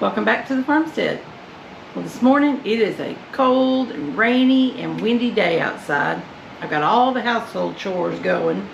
Welcome back to the farmstead. Well, this morning it is a cold and rainy and windy day outside. I've got all the household chores going,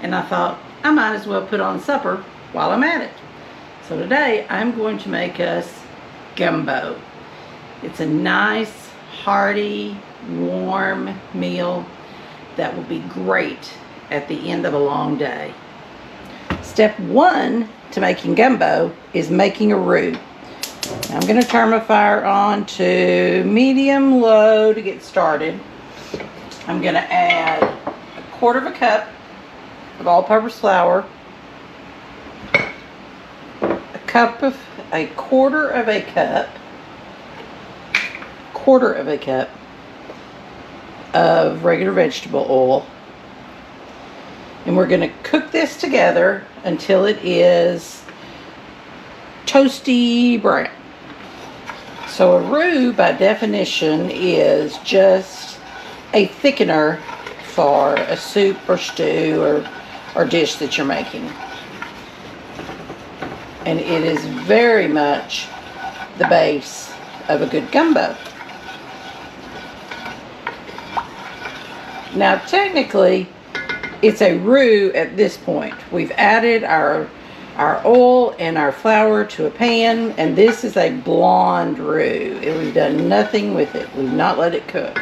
and I thought I might as well put on supper while I'm at it. So today I'm going to make us gumbo. It's a nice, hearty, warm meal that will be great at the end of a long day. Step one to making gumbo is making a roux. I'm going to turn my fire on to medium-low to get started. I'm going to add a quarter of a cup of all-purpose flour, a quarter of a cup of regular vegetable oil, and we're going to cook this together until it is toasty brown. So a roux, by definition, is just a thickener for a soup or stew or dish that you're making. And it is very much the base of a good gumbo. Now, technically, it's a roux at this point. We've added our oil and our flour to a pan, and this is a blonde roux. We've done nothing with it. We've not let it cook.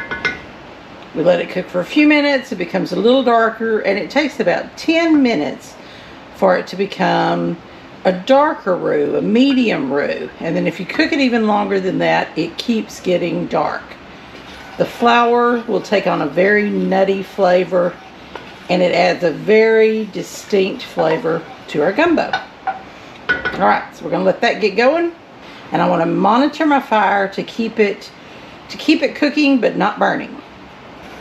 We let it cook for a few minutes. It becomes a little darker, and it takes about 10 minutes for it to become a darker roux, a medium roux. And then if you cook it even longer than that, it keeps getting dark. The flour will take on a very nutty flavor, and it adds a very distinct flavor to our gumbo. Alright, so we're going to let that get going, and I want to monitor my fire to keep it cooking but not burning.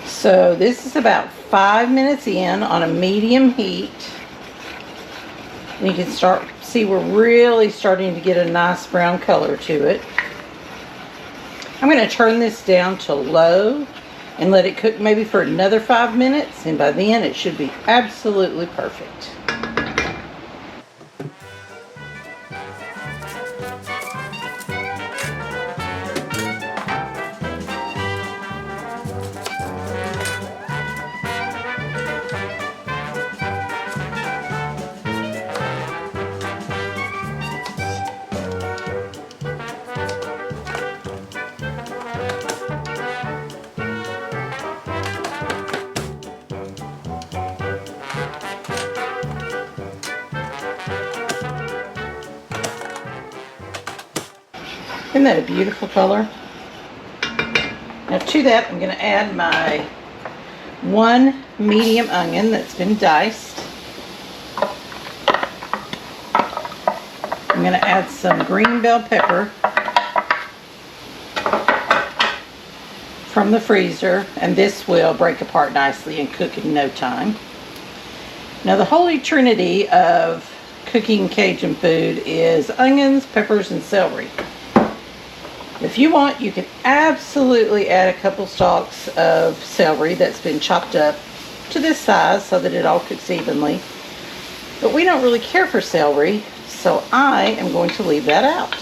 So this is about 5 minutes in on a medium heat. And you can see we're really starting to get a nice brown color to it. I'm going to turn this down to low and let it cook maybe for another 5 minutes, and by then it should be absolutely perfect. Isn't that a beautiful color? Now to that, I'm going to add my 1 medium onion that's been diced. I'm going to add some green bell pepper from the freezer, and this will break apart nicely and cook in no time. Now the holy trinity of cooking Cajun food is onions, peppers, and celery. If you want, you can absolutely add a couple stalks of celery that's been chopped up to this size so that it all cooks evenly. But we don't really care for celery, so I am going to leave that out.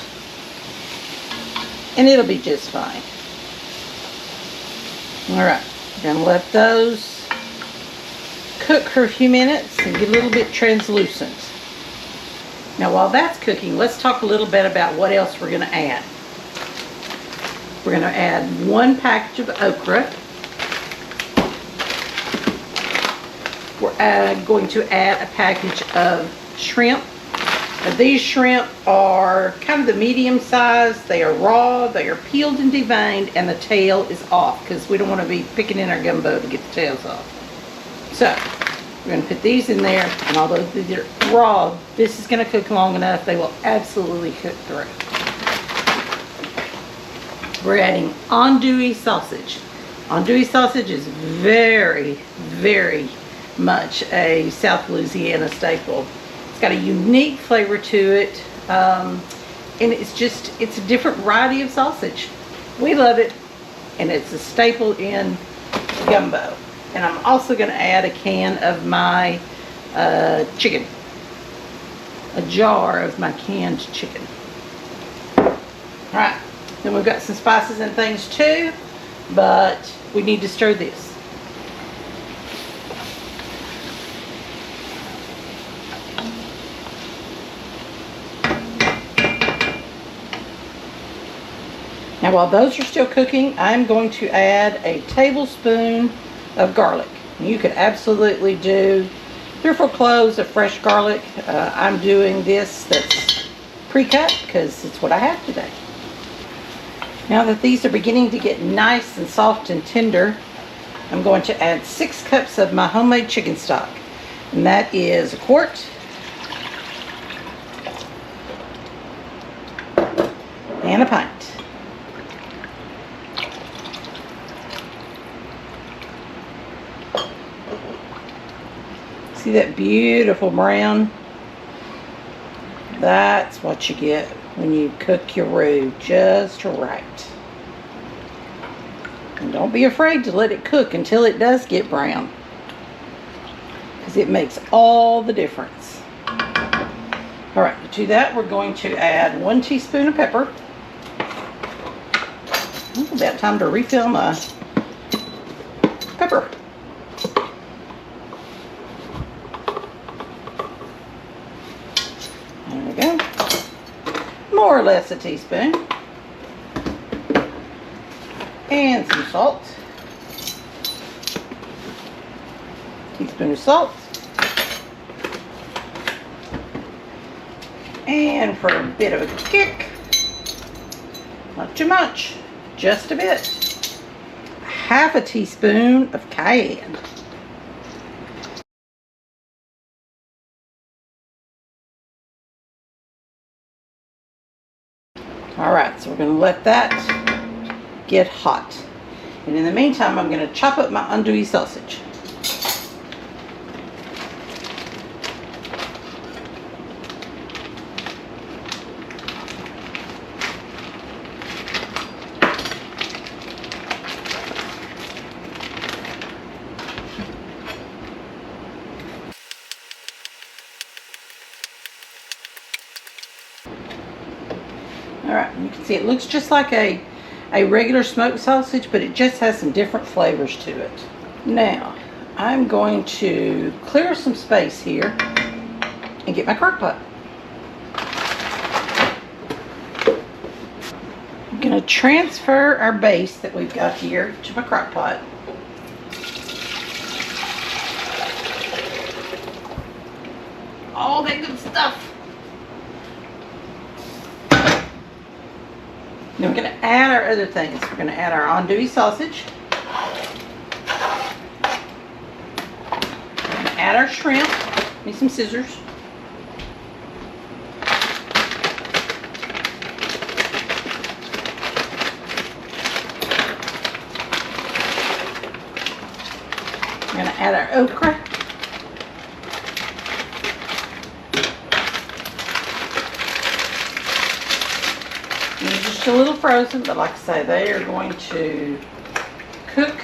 And it'll be just fine. Alright, I'm going to let those cook for a few minutes and get a little bit translucent. Now while that's cooking, let's talk a little bit about what else we're going to add. We're going to add 1 package of okra. We're going to add a package of shrimp. Now, these shrimp are kind of the medium size. They are raw, they are peeled and deveined, and the tail is off because we don't want to be picking in our gumbo to get the tails off. So we're going to put these in there, and although they're raw, this is going to cook long enough. They will absolutely cook through. We're adding andouille sausage. Andouille sausage is very, very much a South Louisiana staple. It's got a unique flavor to it, and it's a different variety of sausage. We love it, and it's a staple in gumbo. And I'm also going to add a can of my chicken. A jar of my canned chicken. All right, then we've got some spices and things too, but we need to stir this. Now while those are still cooking, I'm going to add a tablespoon of garlic. You could absolutely do 3 or 4 cloves of fresh garlic. I'm doing this that's pre-cut because it's what I have today. Now that these are beginning to get nice and soft and tender, I'm going to add 6 cups of my homemade chicken stock. And that is 1 quart and a pint. See that beautiful brown? That's what you get when you cook your roux just right. And don't be afraid to let it cook until it does get brown, because it makes all the difference. All right, to that we're going to add 1 teaspoon of pepper. It's about time to refill my pepper. There we go. More or less a teaspoon. And some salt. Teaspoon of salt. And for a bit of a kick, not too much, just a bit, 1/2 teaspoon of cayenne. All right, so we're going to let that get hot. And in the meantime, I'm going to chop up my andouille sausage. All right, you can see it looks just like a regular smoked sausage, but it just has some different flavors to it. Now, I'm going to clear some space here and get my crock pot. I'm going to transfer our base that we've got here to my crock pot. All that good stuff. Now we're going to add our other things. We're going to add our andouille sausage. We're going to add our shrimp. Need some scissors. We're going to add our okra. A little frozen, but like I say, they are going to cook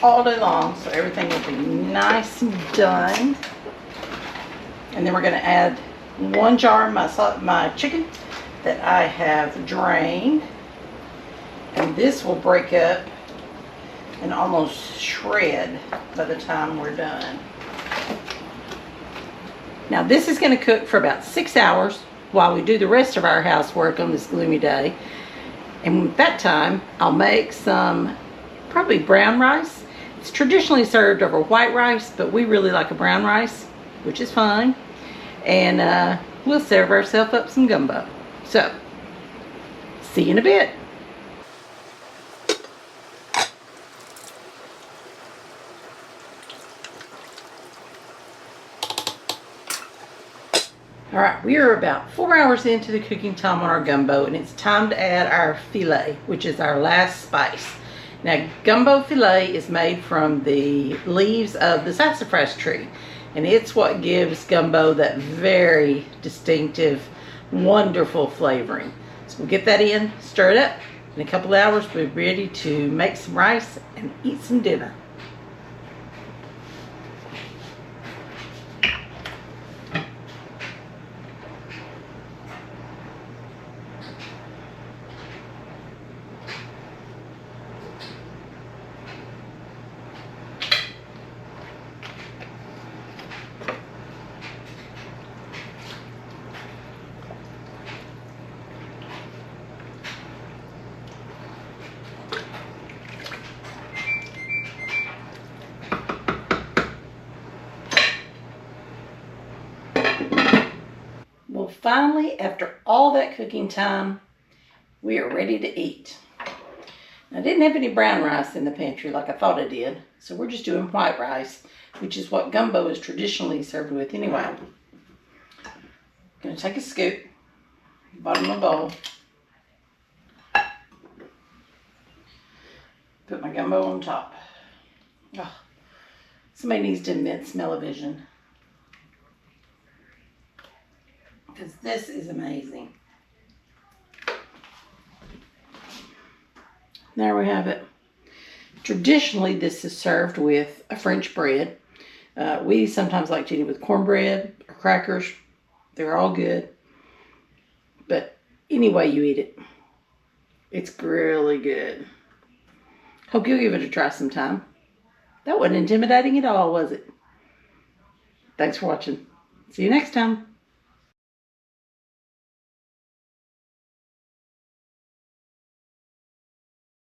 all day long, so everything will be nice and done. And then we're going to add 1 jar of my chicken that I have drained, and this will break up and almost shred by the time we're done. Now this is going to cook for about 6 hours while we do the rest of our housework on this gloomy day. And at that time, I'll make some probably brown rice. It's traditionally served over white rice, but we really like a brown rice, which is fine. And we'll serve ourselves up some gumbo. So, see you in a bit. Alright, we are about 4 hours into the cooking time on our gumbo, and it's time to add our filet, which is our last spice. Now, gumbo filet is made from the leaves of the sassafras tree, and it's what gives gumbo that very distinctive, wonderful flavoring. So we'll get that in, stir it up. In a couple of hours, we'll be ready to make some rice and eat some dinner. Well, finally, after all that cooking time, we are ready to eat. I didn't have any brown rice in the pantry like I thought I did, so we're just doing white rice, which is what gumbo is traditionally served with anyway. I'm going to take a scoop, bottom of the bowl, put my gumbo on top. Oh, somebody needs to invent smell-o-vision, because this is amazing. There we have it. Traditionally, this is served with a French bread. We sometimes like to eat it with cornbread or crackers. They're all good. But any way you eat it, it's really good. Hope you'll give it a try sometime. That wasn't intimidating at all, was it? Thanks for watching. See you next time.